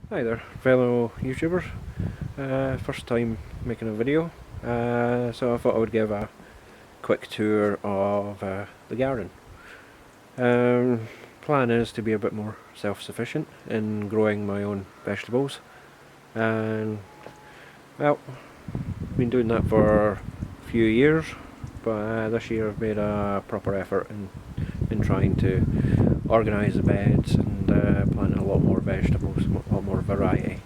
Hi there, fellow YouTubers. First time making a video, so I thought I would give a quick tour of the garden. Plan is to be a bit more self-sufficient in growing my own vegetables, and well, been doing that for a few years, but this year I've made a proper effort in trying to organise the beds and planting a lot more vegetables, a lot more variety.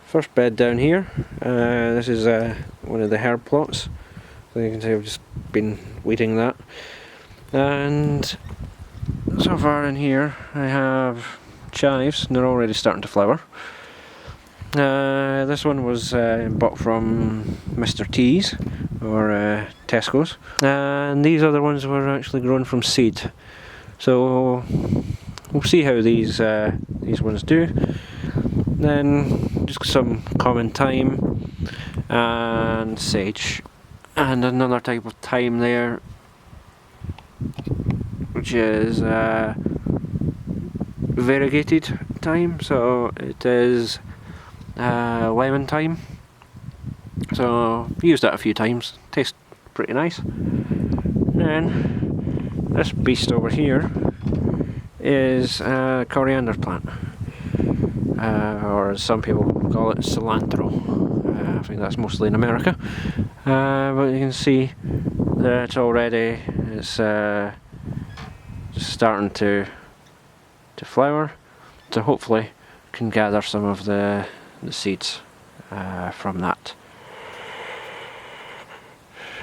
First bed down here, this is one of the herb plots. So you can see I've just been weeding that. And so far in here I have chives, and they're already starting to flower. This one was bought from Mr. T's or Tesco's, and these other ones were actually grown from seed. So we'll see how these ones do. Then just some common thyme and sage, and another type of thyme there, which is variegated thyme. So it is lemon thyme. So I've used that a few times. Tastes pretty nice. And then this beast over here is a coriander plant, or as some people call it, cilantro. I think that's mostly in America, but you can see that already it's starting to flower, so hopefully can gather some of the seeds from that.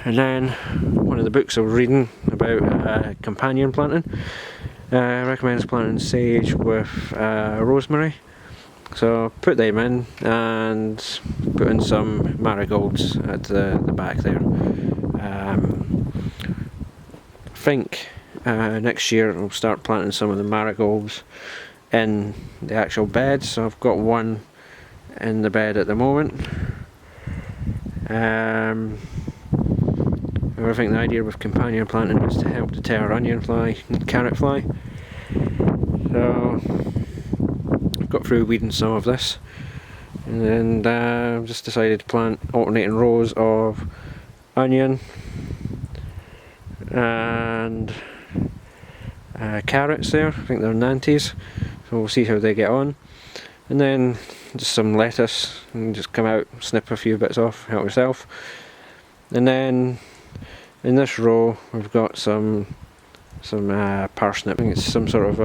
And then one of the books I was reading about companion planting recommends planting sage with rosemary. So put them in and put in some marigolds at the back there. I think next year I'll start planting some of the marigolds in the actual bed. So I've got one in the bed at the moment. I think the idea with companion planting is to help deter onion fly and carrot fly. So I've got through weeding some of this, and I've just decided to plant alternating rows of onion and carrots there. I think they're Nantes, so we'll see how they get on. And then just some lettuce, and just come out, snip a few bits off, help yourself. And then in this row we've got some parsnip. I think it's some sort of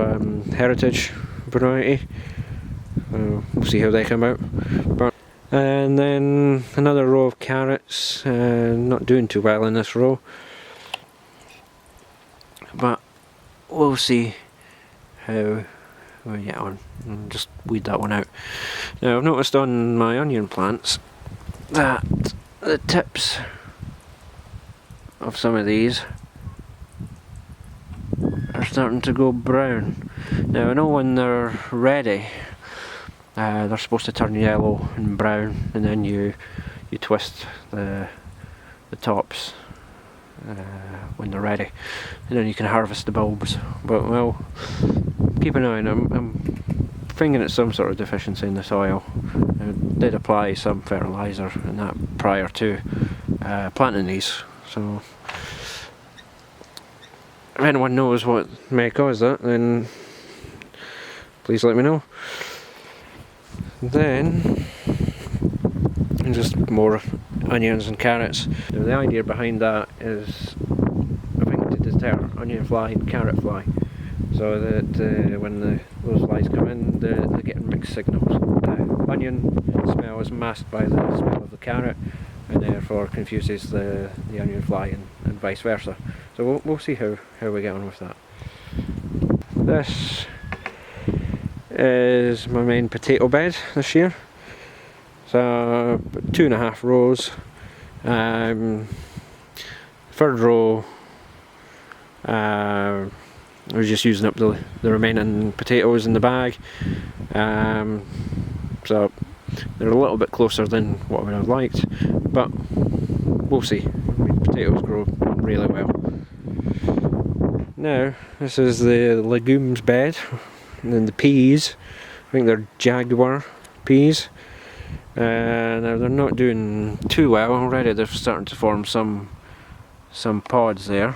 heritage variety. We'll see how they come out. And then another row of carrots, not doing too well in this row, but we'll see how we get on, and just weed that one out. Now I've noticed on my onion plants that the tips of some of these are starting to go brown. Now I know when they're ready, they're supposed to turn yellow and brown, and then you twist the tops when they're ready, and then you can harvest the bulbs. But well, keep an eye on them. I'm thinking it's some sort of deficiency in the soil. I did apply some fertiliser and that prior to planting these, so if anyone knows what may cause that, then please let me know. Then just more onions and carrots. Now the idea behind that is, I think, to deter onion fly and carrot fly, so that when those flies come in, they're getting mixed signals. Onion smell is masked by the smell of the carrot, and therefore confuses the onion fly, and vice versa. So we'll see how we get on with that. This is my main potato bed this year. So 2.5 rows. Third row, I was just using up the remaining potatoes in the bag. So they're a little bit closer than what I would have liked, but we'll see. Potatoes grow really well. Now this is the legumes bed, and then the peas. I think they're Jaguar peas. Now they're not doing too well already. They're starting to form some pods there.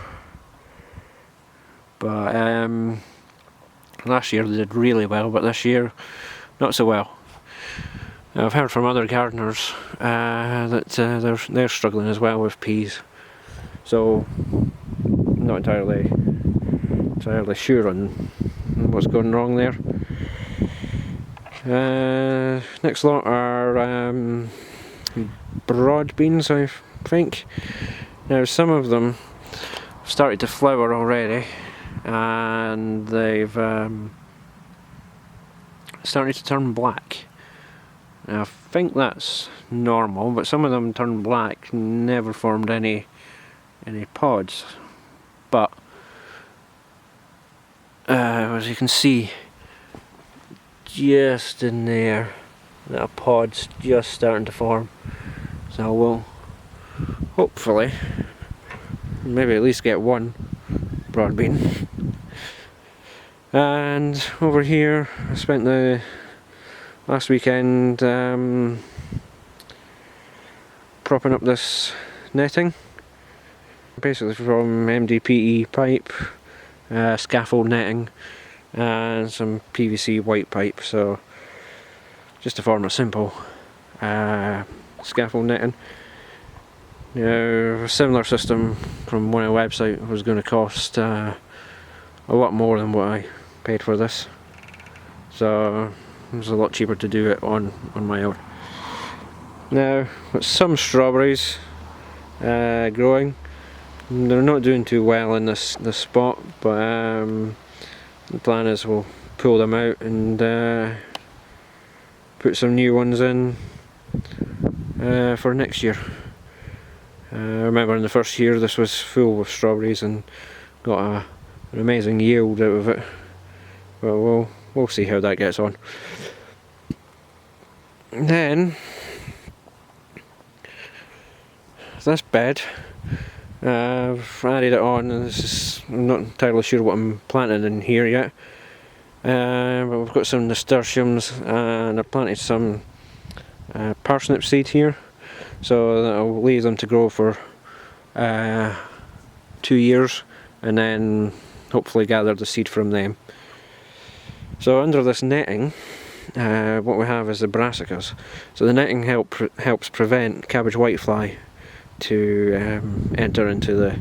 But last year they did really well, but this year not so well. I've heard from other gardeners that they're struggling as well with peas. So I'm not entirely sure on what's going wrong there. Next lot are broad beans, I think. Now some of them started to flower already, and they've started to turn black. Now I think that's normal, but some of them turned black, never formed any pods. But as you can see, just in there, that pod's just starting to form. So we'll hopefully maybe at least get one broad bean. And over here, I spent the last weekend propping up this netting, basically from MDPE pipe, scaffold netting, and some PVC white pipe. So just to form a simple scaffold netting. Now, a similar system from one website was going to cost a lot more than what I paid for this, so it was a lot cheaper to do it on my own. Now, got some strawberries growing. They're not doing too well in this spot, but the plan is we'll pull them out and put some new ones in for next year. I remember in the first year this was full of strawberries and got an amazing yield out of it. But we'll see how that gets on. And then this bed, I've added it on, and I'm not entirely sure what I'm planting in here yet. But we've got some nasturtiums, and I planted some parsnip seed here, so that I'll leave them to grow for 2 years, and then hopefully gather the seed from them. So under this netting, what we have is the brassicas. So the netting helps prevent cabbage whitefly to enter onto the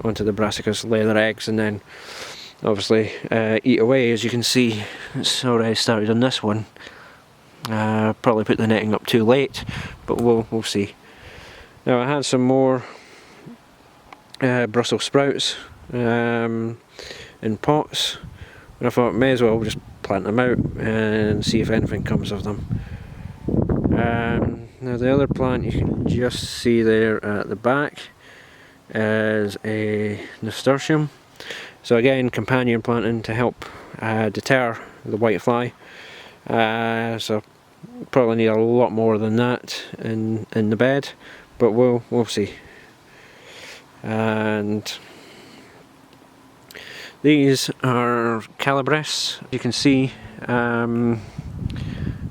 brassicas, lay their eggs, and then obviously eat away. As you can see, it's already started on this one. Probably put the netting up too late, but we'll see. Now I had some more Brussels sprouts in pots, and I thought may as well just plant them out and see if anything comes of them. Now the other plant you can just see there at the back is a nasturtium. So again, companion planting to help deter the whitefly. So probably need a lot more than that in the bed, but we'll see. And these are calabres. You can see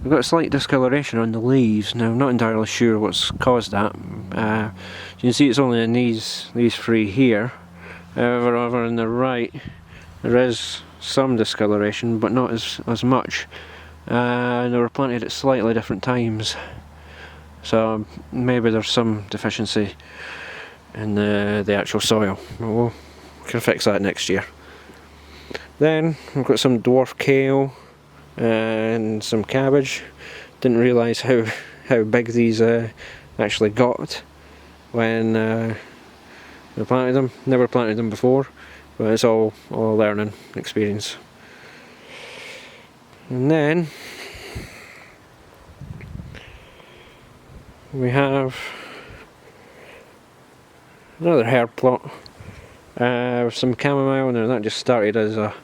we've got a slight discoloration on the leaves. Now I'm not entirely sure what's caused that. You can see it's only in these three here. However, over on the right there is some discoloration, but not as much. And they were planted at slightly different times, so maybe there's some deficiency in the actual soil. We can fix that next year. Then we've got some dwarf kale and some cabbage. Didn't realise how big these actually got when we planted them. Never planted them before, but it's all a learning experience. And then we have another herb plot with some chamomile. Now that just started as a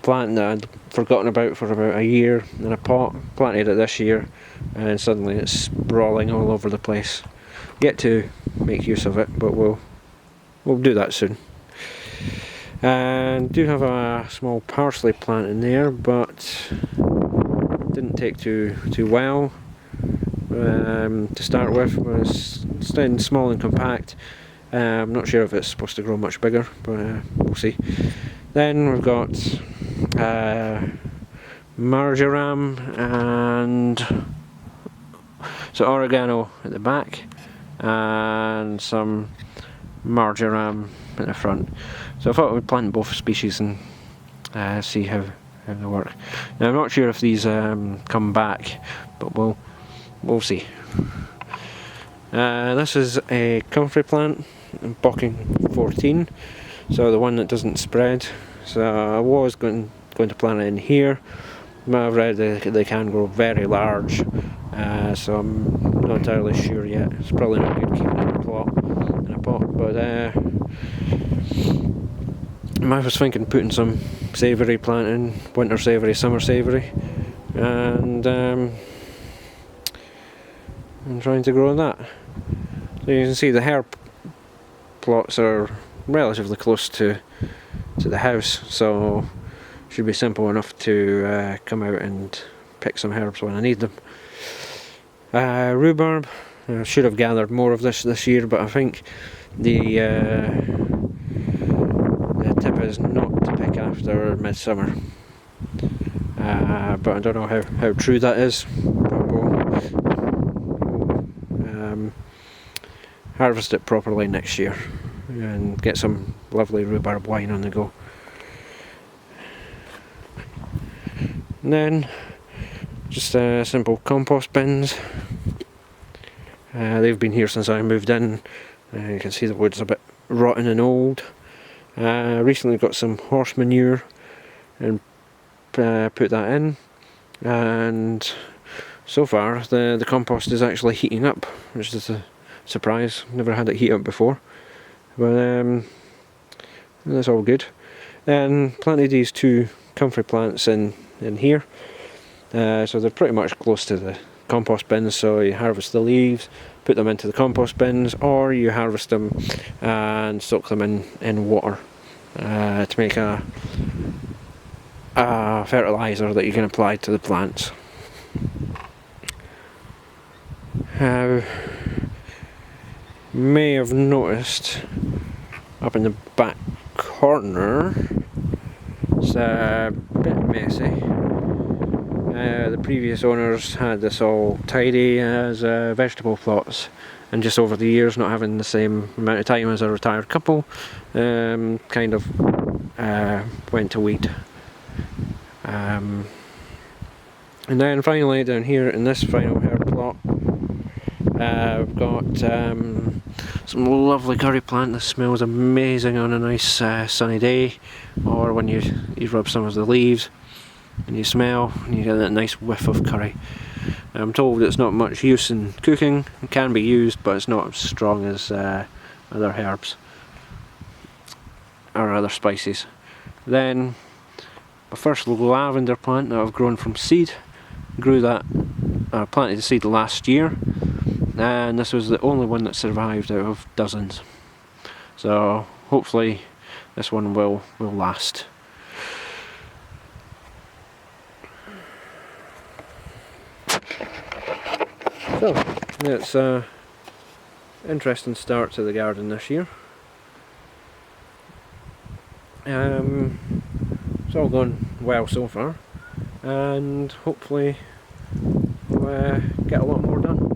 plant that I'd forgotten about for about a year in a pot. Planted it this year, and suddenly it's sprawling all over the place. Yet to make use of it, but we'll do that soon. And do have a small parsley plant in there, but didn't take too well to start with. It was staying small and compact. I'm not sure if it's supposed to grow much bigger, but we'll see. Then we've got marjoram and so oregano at the back and some marjoram at the front. So I thought I would plant both species and see how they work. Now I'm not sure if these come back, but we'll see. This is a comfrey plant, Bocking 14, so the one that doesn't spread. So I was going to plant it in here, but I've read they can grow very large, so I'm not entirely sure yet. It's probably not good keeping it in a pot, but I was thinking putting some savoury plant in, winter savoury, summer savoury, and I'm trying to grow that. So you can see the herb plots are relatively close to the house, so should be simple enough to come out and pick some herbs when I need them. Rhubarb, I should have gathered more of this year, but I think the tip is not to pick after midsummer. But I don't know how true that is. But we'll harvest it properly next year and get some lovely rhubarb wine on the go. And then just simple compost bins. They've been here since I moved in. You can see the wood's a bit rotten and old. Recently got some horse manure and put that in, and so far the compost is actually heating up, which is a surprise. Never had it heat up before, but that's all good. And planted these two comfrey plants in here, so they're pretty much close to the compost bins, so you harvest the leaves, put them into the compost bins, or you harvest them and soak them in water to make a fertiliser that you can apply to the plants. May have noticed up in the back corner it's a bit messy. The previous owners had this all tidy as vegetable plots, and just over the years, not having the same amount of time as a retired couple, kind of went to weed. And then finally down here in this final herb plot, I've got some lovely curry plant that smells amazing on a nice sunny day, or when you rub some of the leaves and you smell and you get that nice whiff of curry. I'm told it's not much use in cooking. It can be used, but it's not as strong as other herbs or other spices. Then my first lavender plant that I've grown from seed, planted the seed last year, and this was the only one that survived out of dozens. So hopefully this one will last. So it's an interesting start to the garden this year. It's all gone well so far, and hopefully we'll get a lot more done.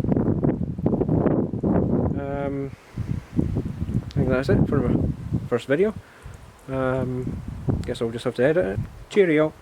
I think that's it for my first video. Guess I'll just have to edit it. Cheerio!